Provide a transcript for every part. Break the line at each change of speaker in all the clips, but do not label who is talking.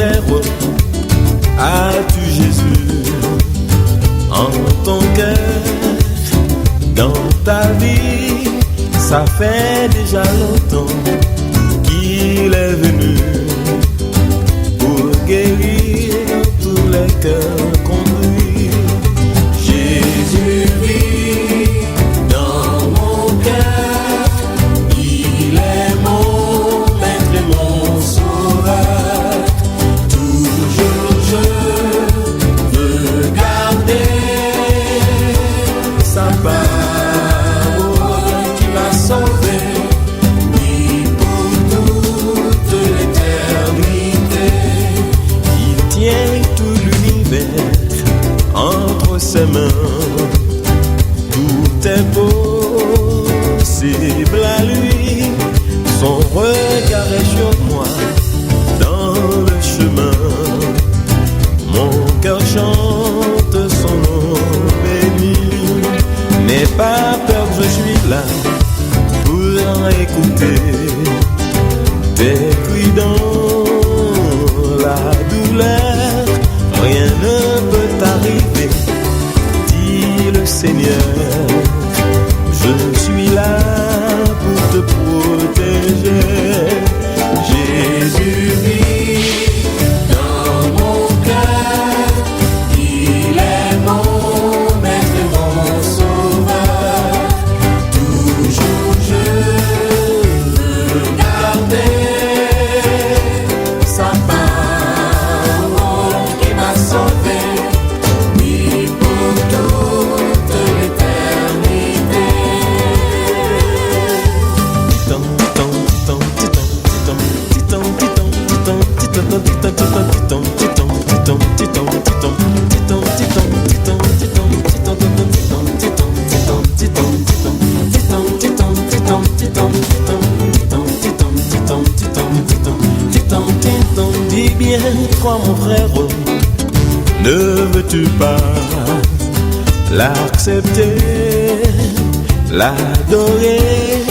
frère, as-tu Jésus en ton cœur, dans ta vie? Ça fait déjà longtemps qu'il est venu pour guérir tous les cœurs conduits. Jésus vit dans mon cœur, il est mon maître et mon sauveur. Toujours je veux garder sa parole qui m'a sauvé, oui, pour toute l'éternité. Il tient tout l'univers entre ses mains, tout est possible à lui. Son regard est sur moi dans le chemin, mon cœur chante son nom béni. N'aie pas peur, je suis là pour écouter tes cris dans la douleur. Rien ne peut t'arriver, dit le Seigneur. Je suis là pour te protéger. Jésus vit dans mon cœur, il est mon maître et mon sauveur. Toujours je veux garder sa parole qui m'a sauvé, oui, pour toute l'éternité. Dis bien quoi mon frère, ne veux-tu pas l'accepter, l'adorer?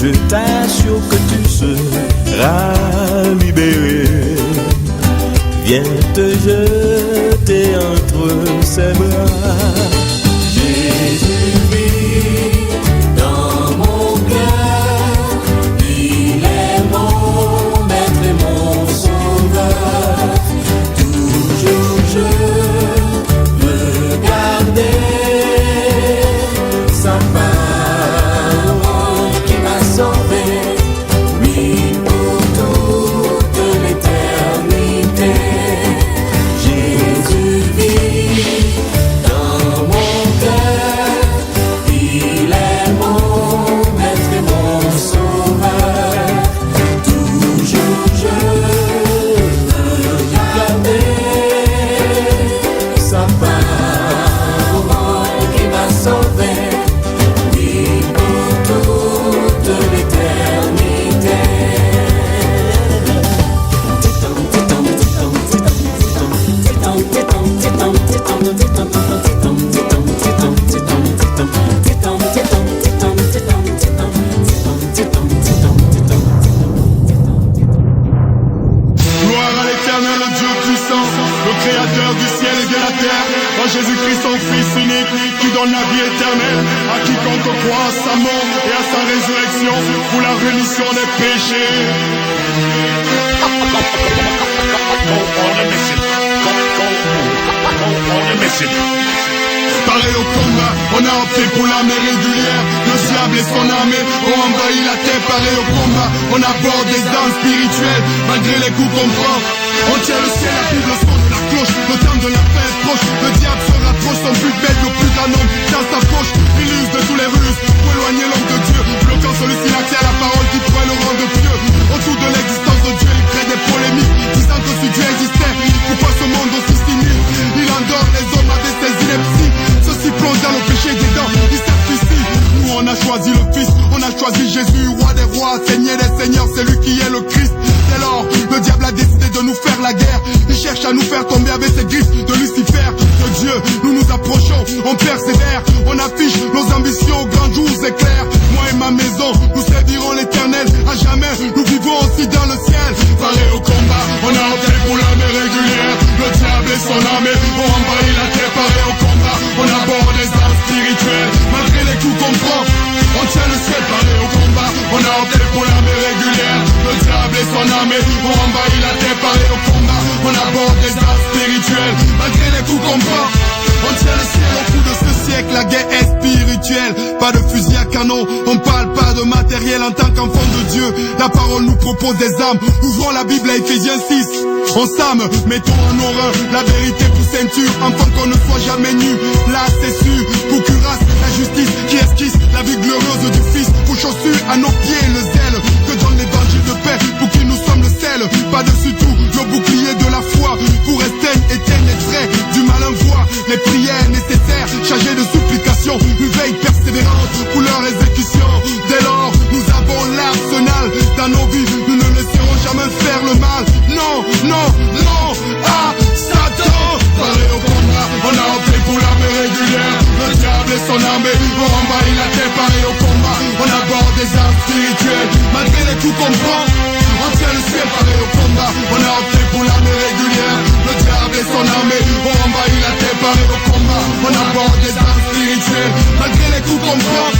Je t'assure que tu seras libéré. Viens te jeter entre ses bras. Jésus vit dans mon cœur, il est mon maître et mon sauveur. Toujours je veux garder sa parole qui m'a sauvé, oui, pour toute l'éternité. Jésus vit dans mon cœur, il est mon maître et mon sauveur. Toujours je veux garder sa parole qui m'a sauvé, oui, pour toute l'éternité.
Gloire à l'Éternel, le Dieu puissant, le Créateur du ciel et de la terre, en Jésus-Christ son Fils unique, qui donne la vie éternelle à quiconque croit à sa mort et à sa résurrection pour la rémission des péchés. Pareil au combat, on a opté pour la mer régulière. Le diable et son armée ont envahi la terre. Pareil au combat, on aborde des armes spirituelles malgré les coups qu'on prend. On tient le ciel, la Bible, le son de la cloche. Le temps de la fin est proche. Le diable se rapproche, son but bête, le plus d'un homme dans sa poche. Il use de tous les ruses pour éloigner l'homme de Dieu, bloquant celui-ci l'accès à la parole qui pourrait le rendre pieux. Autour de l'existence de Dieu, il crée des polémiques, disant que si Dieu existait, pourquoi ce monde aussi cynique? Il endort les hommes avec ses inepties. Ceux-ci plongent dans le péché des dents, ils sacrifient. Nous on a choisi le Fils, on a choisi Jésus, roi des rois, seigneur des seigneurs, c'est lui qui est le Christ. Dès lors, le diable a décidé de nous faire la guerre. Il cherche à nous faire tomber avec ses griffes de Lucifer. De Dieu, nous nous approchons, on persévère. On affiche nos ambitions, grands jours éclairs. Moi et ma maison, nous servirons l'Éternel. À jamais, nous vivrons aussi dans le ciel. Pareil au combat, on a opté pour la mer. son armée, on envahit la terre parée au combat. On aborde des arts spirituels, malgré les coups qu'on prend. On tient le ciel au coup de ce siècle, la guerre est spirituelle. Pas de fusil à canon, on parle pas de matériel en tant qu'enfant de Dieu. La parole nous propose des armes, ouvrons la Bible à Ephésiens 6. On s'arme, mettons en horreur la vérité pour ceinture, afin qu'on ne soit jamais nu. Là c'est sûr, pour cuirasse, la justice qui esquisse la vie glorieuse du Fils. Pour chaussures à nos pieds le zèle que donne l'évangile de paix, pour qui nous sommes le sel. Par-dessus tout, le bouclier de la foi, pour éteindre les traits du malin voix. Les prières nécessaires, chargées de supplications, une veille persévérante pour leur exécution. Dès lors, nous avons l'arsenal dans nos vies, nous ne laisserons jamais faire le mal. Non, non, non, à Satan. Paré au combat, on a opté pour l'armée régulière. Le diable et son armée, on envahit la terre, paré au combat. On aborde des armes spirituelles, malgré les coups qu'on prend. On tient le ciel, paré au combat. On a opté pour l'armée régulière. Le diable et son armée, on envahit la terre, paré au combat. On aborde des armes spirituelles, malgré les coups qu'on prend.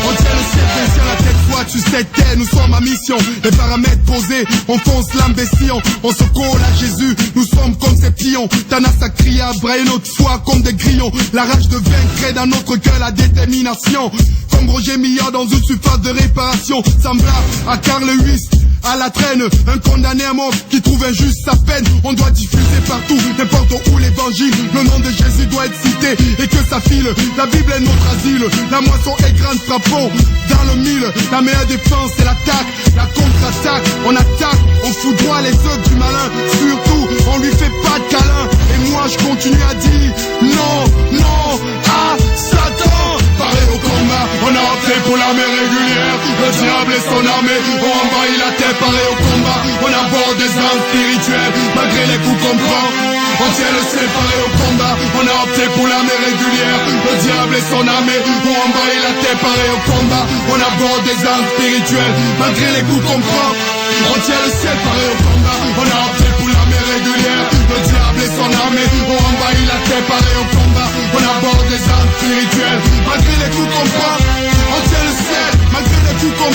On tient le ciel, bien sûr, la tête froide, tu sais que nous sommes à mission. Les paramètres posés, on fonce l'imbécile. On se colle à Jésus, nous sommes comme ces pions. Thanas a crié à brailler notre foi comme des grillons. La rage de vaincre crée dans notre cœur la détermination. Comme Roger Millard dans une surface de réparation. Semblable à Carl Lewis, à la traîne, un condamné à mort qui trouve injuste sa peine. On doit diffuser partout, n'importe où l'évangile. Le nom de Jésus doit être cité et que ça file. La Bible est notre asile, la moisson est grande, frappons dans le mille. La meilleure défense c'est l'attaque, la contre-attaque. On attaque, on foudroie les œuvres du malin. Surtout, on lui fait pas de câlin. Et moi je continue à dire non, non, à Satan. Paré au combat, on a opté pour l'armée régulière. Le diable et son armée, on envahit la terre, paré au combat. On aborde des armes spirituelles, malgré les coups qu'on prend. On tient le ciel, paré au combat. On a opté pour l'armée régulière. Le diable et son armée, on envahit la terre, paré au combat. On aborde des armes spirituelles, malgré les coups qu'on prend. On tient le ciel, paré au combat. On a opté pour l'armée régulière. Le diable et son armée, on envahit la terre, paré au combat. On aborde des armes spirituelles, malgré les coups qu'on prend. On tient le ciel, malgré les coups qu'on